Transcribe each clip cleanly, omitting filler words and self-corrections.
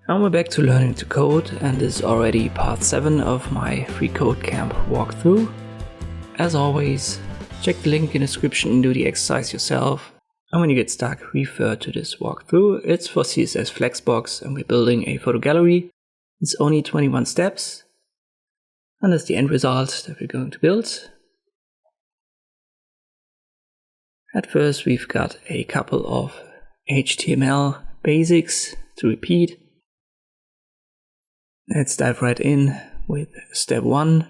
And we're back to learning to code, and this is already part 7 of my freecodecamp walkthrough. As always, check the link in the description and do the exercise yourself. And when you get stuck, refer to this walkthrough. It's for CSS Flexbox and we're building a photo gallery. It's only 21 steps. And that's the end result that we're going to build. At first we've got a couple of HTML basics to repeat. Let's dive right in with step 1.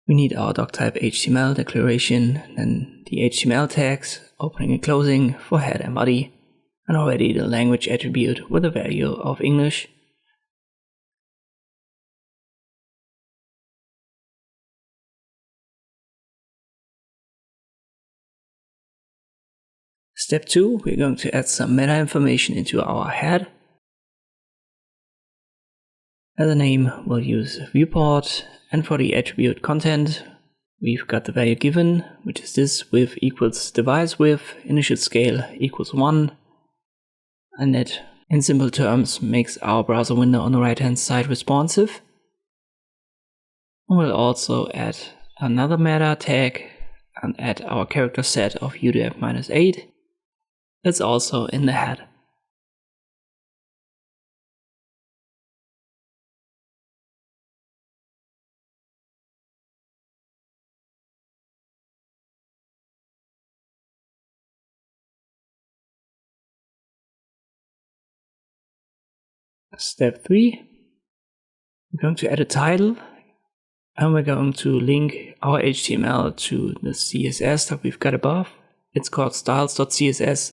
We need our doctype HTML declaration, then the HTML tags, opening and closing for head and body, and already the language attribute with a value of English. Step 2, we're going to add some meta information into our head. As a name, we'll use viewport, and for the attribute content, we've got the value given, which is this: width equals device width, initial scale equals 1, and that, in simple terms, makes our browser window on the right hand side responsive. And we'll also add another meta tag and add our character set of udf-8. That's also in the head. Step 3, we're going to add a title, and we're going to link our HTML to the CSS that we've got above. It's called styles.css.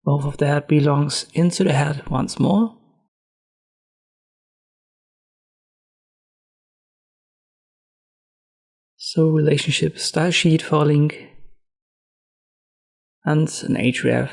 Both of that belongs into the head once more. So relationship style sheet for a link, and an href.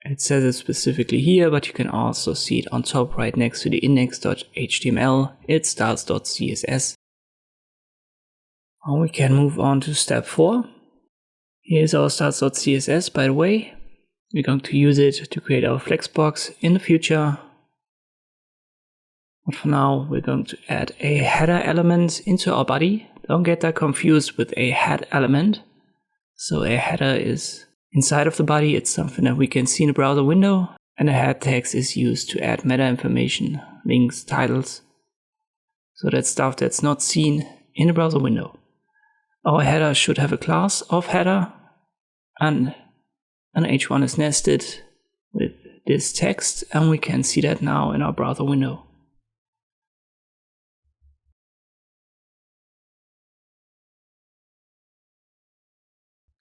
It says it specifically here, but you can also see it on top right next to the index.html. It's styles.css. And we can move on to step 4. Here's our styles.css, by the way. We're going to use it to create our flexbox in the future. But for now, we're going to add a header element into our body. Don't get that confused with a head element. So a header is inside of the body. It's something that we can see in the browser window, and the head text is used to add meta information, links, titles. So that's stuff that's not seen in the browser window. Our header should have a class of header, and an h1 is nested with this text, and we can see that now in our browser window.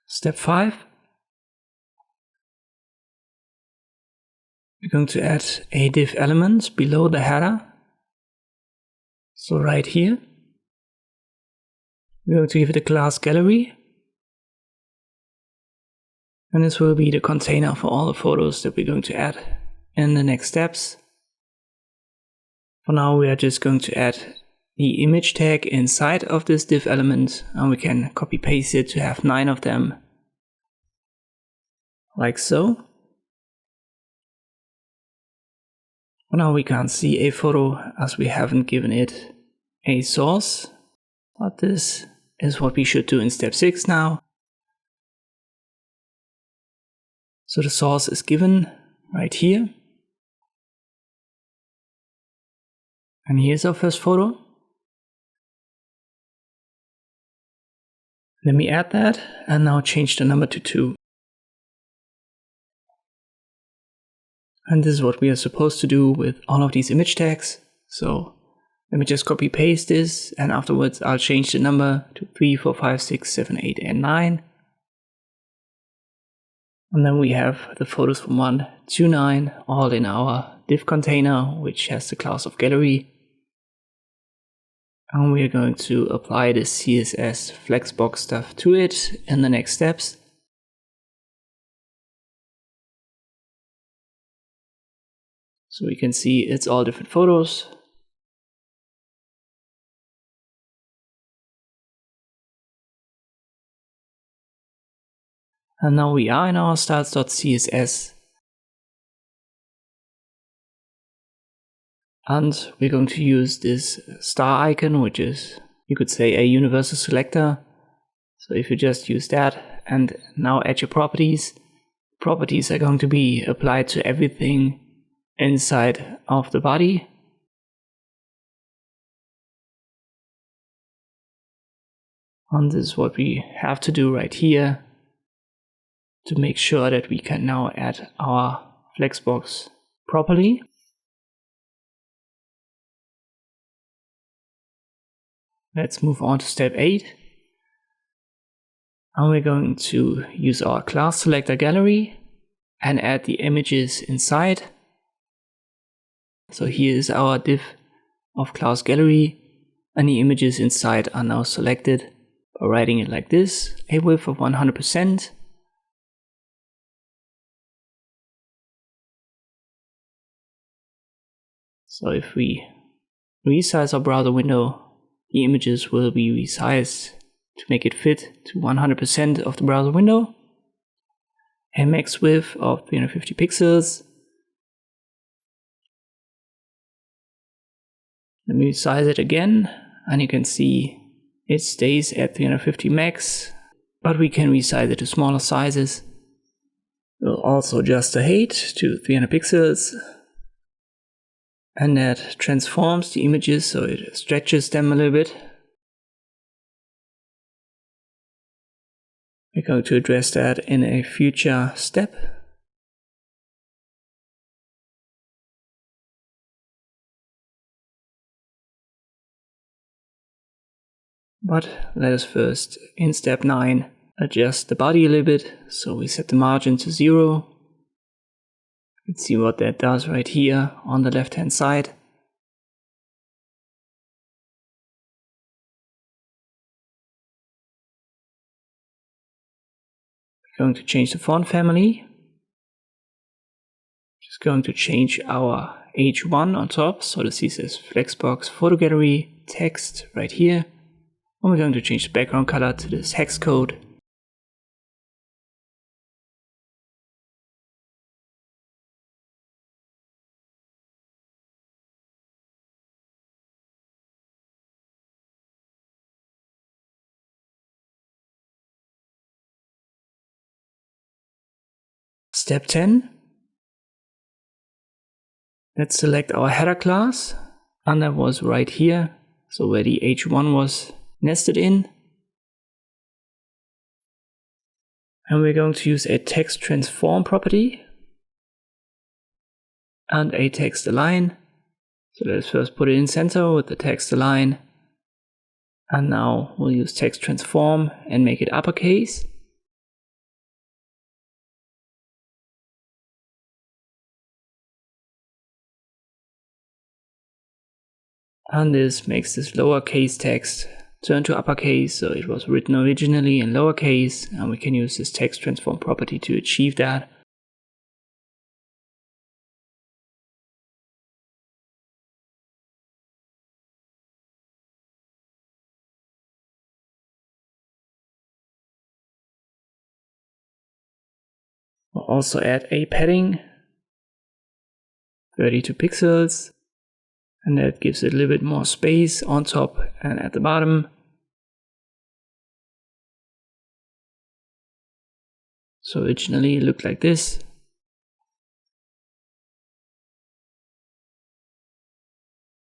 Step 5. We're going to add a div element below the header. So right here, we're going to give it a class gallery. And this will be the container for all the photos that we're going to add in the next steps. For now, we are just going to add the image tag inside of this div element, and we can copy paste it to have 9 of them. Like so. For now we can't see a photo as we haven't given it a source, but this is what we should do in step 6 now. So the source is given right here. And here's our first photo. Let me add that and now change the number to 2. And this is what we are supposed to do with all of these image tags. So let me just copy paste this, and afterwards I'll change the number to 3, 4, 5, 6, 7, 8, and 9. And then we have the photos from 1 to 9 all in our div container, which has the class of gallery. And we are going to apply the CSS Flexbox stuff to it in the next steps. So we can see it's all different photos. And now we are in our styles.css. And we're going to use this star icon, which is, you could say, a universal selector. So if you just use that and now add your properties, properties are going to be applied to everything inside of the body. And this is what we have to do right here to make sure that we can now add our flexbox properly. Let's move on to step 8. And we're going to use our class selector gallery and add the images inside. So here is our div of class gallery, and the images inside are now selected by writing it like this, a width of 100%. So if we resize our browser window, the images will be resized to make it fit to 100% of the browser window. A max width of 350 pixels. Let me resize it again, and you can see it stays at 350 max, but we can resize it to smaller sizes. We'll also adjust the height to 300 pixels. And that transforms the images, so it stretches them a little bit. We're going to address that in a future step. But let us first, in step 9, adjust the body a little bit. So we set the margin to 0. Let's see what that does right here on the left hand side. We're going to change the font family. Just going to change our H1 on top, so the CSS Flexbox photo gallery text right here. And we're going to change the background color to this hex code. Step 10. Let's select our header class, and that was right here, so where the H1 was nested in. And we're going to use a text transform property and a text align. So let's first put it in center with the text align. And now we'll use text transform and make it uppercase. And this makes this lowercase text turn to uppercase, so it was written originally in lowercase, and we can use this text transform property to achieve that. We'll also add a padding, 32 pixels. And that gives it a little bit more space on top and at the bottom. So originally it looked like this.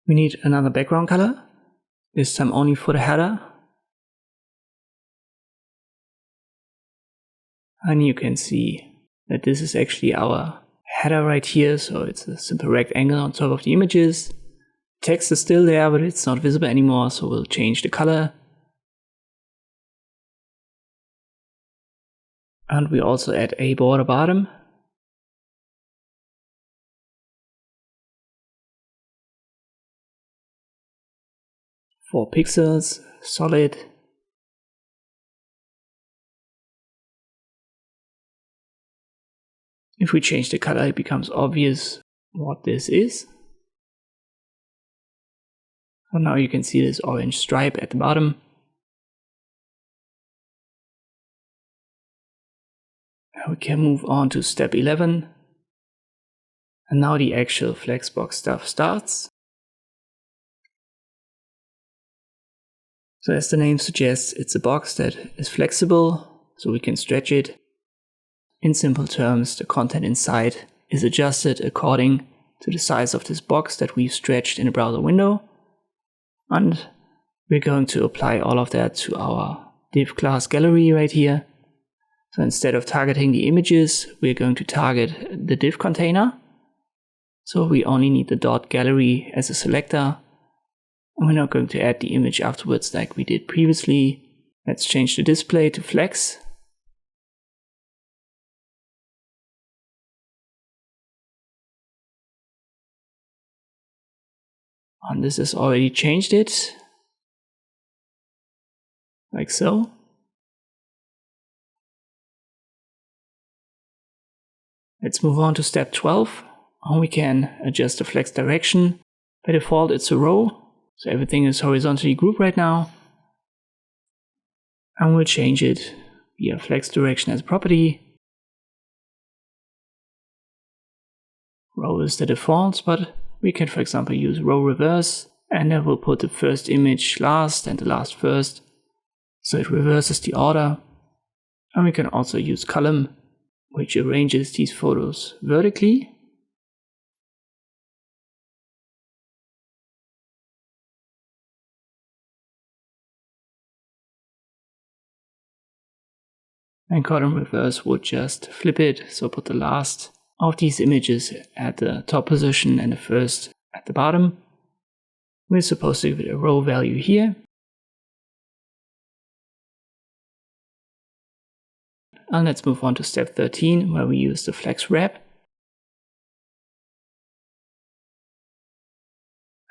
We need another background color, this time only for the header. And you can see that this is actually our header right here, so it's a simple rectangle on top of the images. Text is still there, but it's not visible anymore, so we'll change the color. And we also add a border bottom. Four pixels, solid. If we change the color, it becomes obvious what this is. So now you can see this orange stripe at the bottom. Now we can move on to step 11. And now the actual Flexbox stuff starts. So as the name suggests, it's a box that is flexible, so we can stretch it. In simple terms, the content inside is adjusted according to the size of this box that we've stretched in a browser window. And we're going to apply all of that to our div class gallery right here. So instead of targeting the images, we're going to target the div container. So we only need the .gallery as a selector. And we're not going to add the image afterwards like we did previously. Let's change the display to flex. And this has already changed it. Like so. Let's move on to step 12. And we can adjust the flex direction. By default, it's a row. So everything is horizontally grouped right now. And we'll change it via flex direction as a property. Row is the default, but we can, for example, use row reverse. And then we'll put the first image last and the last first. So it reverses the order. And we can also use column, which arranges these photos vertically. And column reverse would just flip it, so put the last of these images at the top position and the first at the bottom. We're supposed to give it a row value here. And let's move on to step 13, where we use the flex wrap.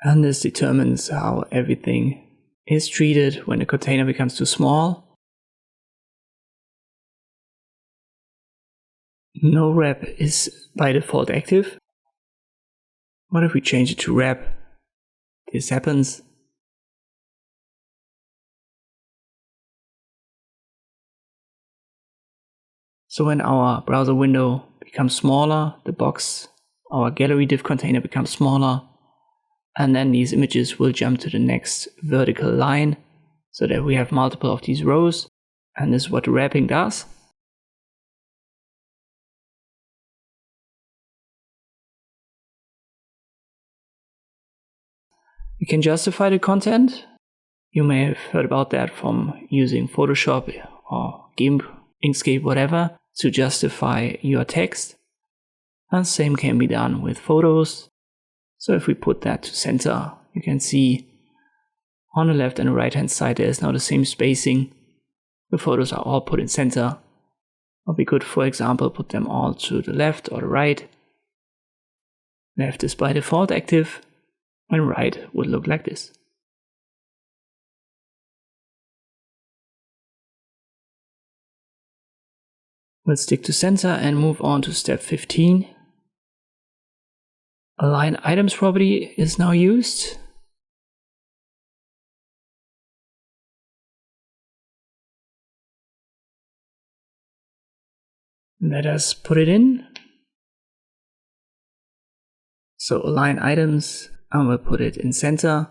And this determines how everything is treated when the container becomes too small. No wrap is by default active. What if we change it to wrap? This happens. So when our browser window becomes smaller, the box, our gallery div container becomes smaller, and then these images will jump to the next vertical line so that we have multiple of these rows. And this is what the wrapping does. We can justify the content. You may have heard about that from using Photoshop or GIMP, Inkscape, whatever, to justify your text. And the same can be done with photos. So if we put that to center, you can see on the left and the right hand side there is now the same spacing. The photos are all put in center. Or we could, for example, put them all to the left or the right. Left is by default active, and right would look like this. Let's stick to center and move on to step 15. Align items property is now used. Let us put it in. So align items, and we'll put it in center.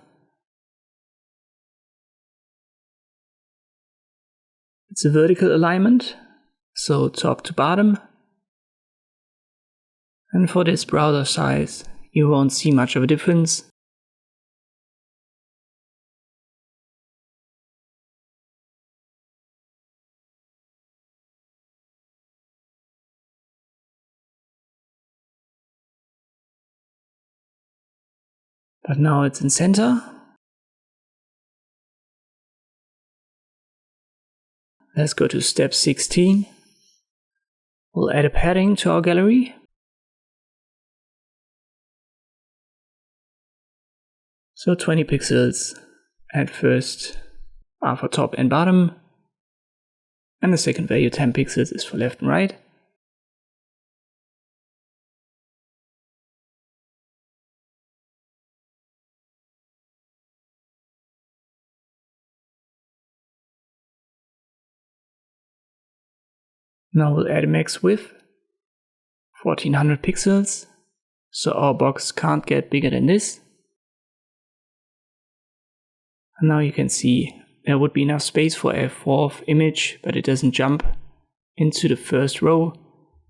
It's a vertical alignment, so top to bottom. And for this browser size, you won't see much of a difference. But now it's in center. Let's go to step 16. We'll add a padding to our gallery. So 20 pixels at first are for top and bottom. And the second value, 10 pixels, is for left and right. Now we'll add a max width, 1400 pixels, so our box can't get bigger than this. And now you can see there would be enough space for a fourth image, but it doesn't jump into the first row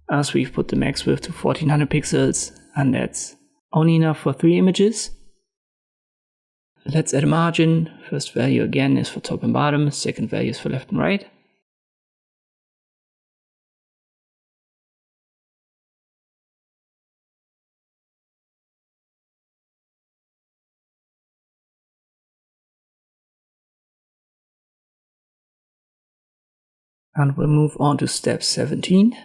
as we've put the max width to 1400 pixels, and that's only enough for 3 images. Let's add a margin. First value again is for top and bottom, second value is for left and right. And we'll move on to step 17.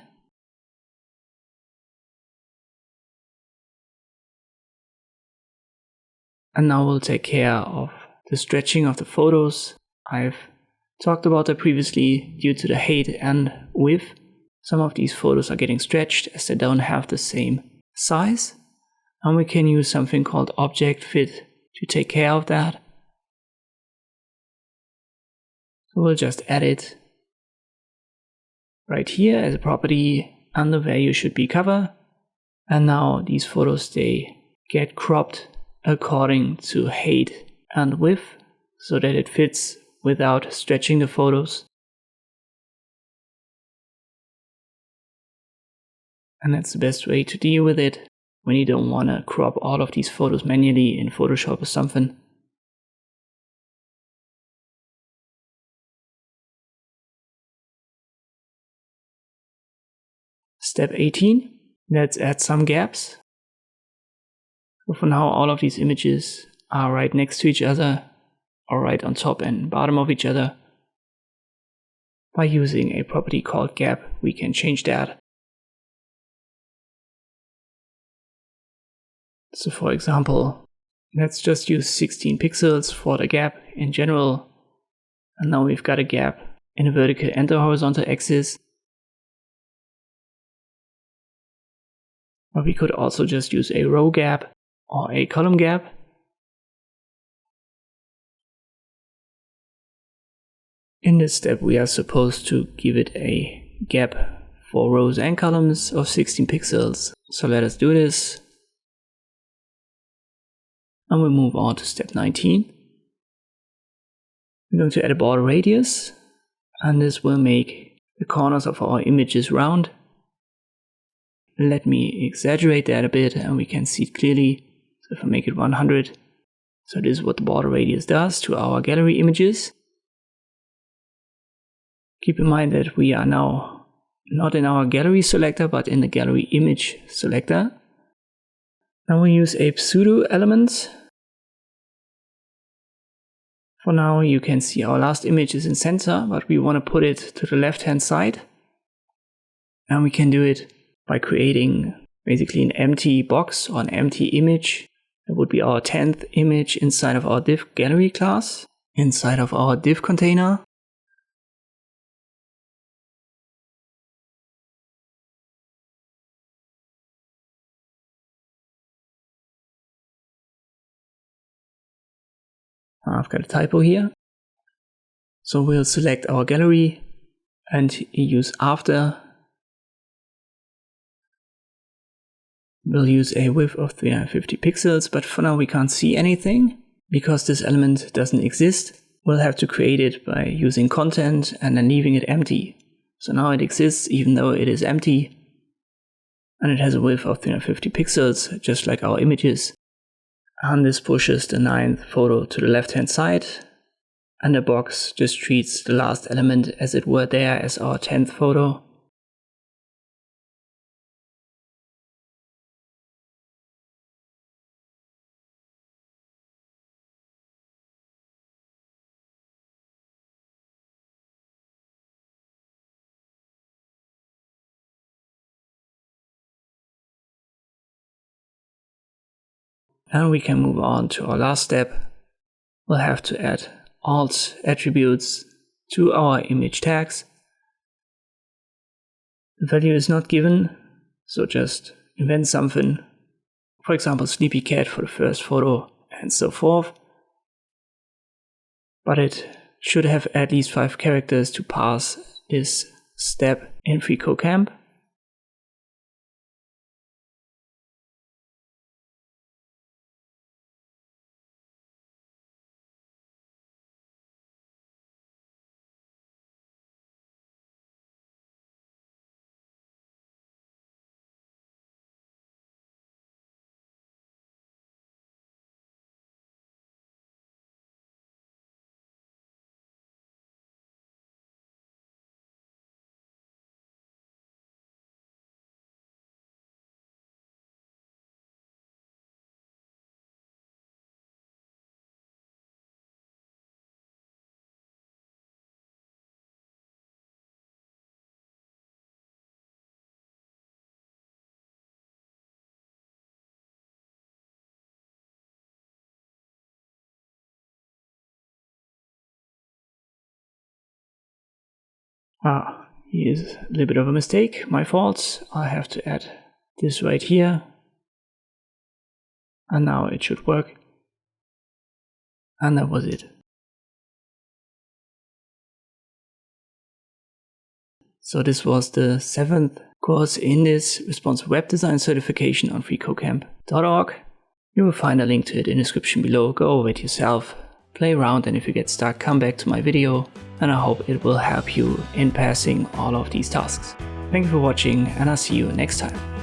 And now we'll take care of the stretching of the photos. I've talked about that previously. Due to the height and width, some of these photos are getting stretched as they don't have the same size. And we can use something called object fit to take care of that. So we'll just add it right here as a property, and the value should be cover. And now these photos, they get cropped according to height and width so that it fits without stretching the photos. And that's the best way to deal with it when you don't want to crop all of these photos manually in Photoshop or something. Step 18, let's add some gaps. So for now, all of these images are right next to each other, or right on top and bottom of each other. By using a property called gap, we can change that. So for example, let's just use 16 pixels for the gap in general. And now we've got a gap in the vertical and the horizontal axis. But we could also just use a row gap or a column gap. In this step, we are supposed to give it a gap for rows and columns of 16 pixels. So let us do this. And we'll move on to step 19. We're going to add a border radius, and this will make the corners of our images round. Let me exaggerate that a bit and we can see it clearly. So if I make it 100, so this is what the border radius does to our gallery images. Keep in mind that we are now not in our gallery selector, but in the gallery image selector. Now we use a pseudo element. For now you can see our last image is in center, but we want to put it to the left hand side. And we can do it by creating basically an empty box or an empty image. That would be our 10th image inside of our div gallery class, inside of our div container. I've got a typo here. So we'll select our gallery and use after. We'll use a width of 350 pixels, but for now we can't see anything because this element doesn't exist. We'll have to create it by using content and then leaving it empty. So now it exists even though it is empty. And it has a width of 350 pixels, just like our images. And this pushes the 9th photo to the left hand side. And the box just treats the last element as it were there as our 10th photo. And we can move on to our last step. We'll have to add alt attributes to our image tags. The value is not given, so just invent something. For example, sleepy cat for the first photo and so forth. But it should have at least 5 characters to pass this step. in freecodecamp. Here's a little bit of a mistake, my fault. I have to add this right here. And now it should work. And that was it. So this was the 7th course in this responsive web design certification on freecodecamp.org. You will find a link to it in the description below. Go over it yourself, play around, and if you get stuck, come back to my video, and I hope it will help you in passing all of these tasks. Thank you for watching, and I'll see you next time.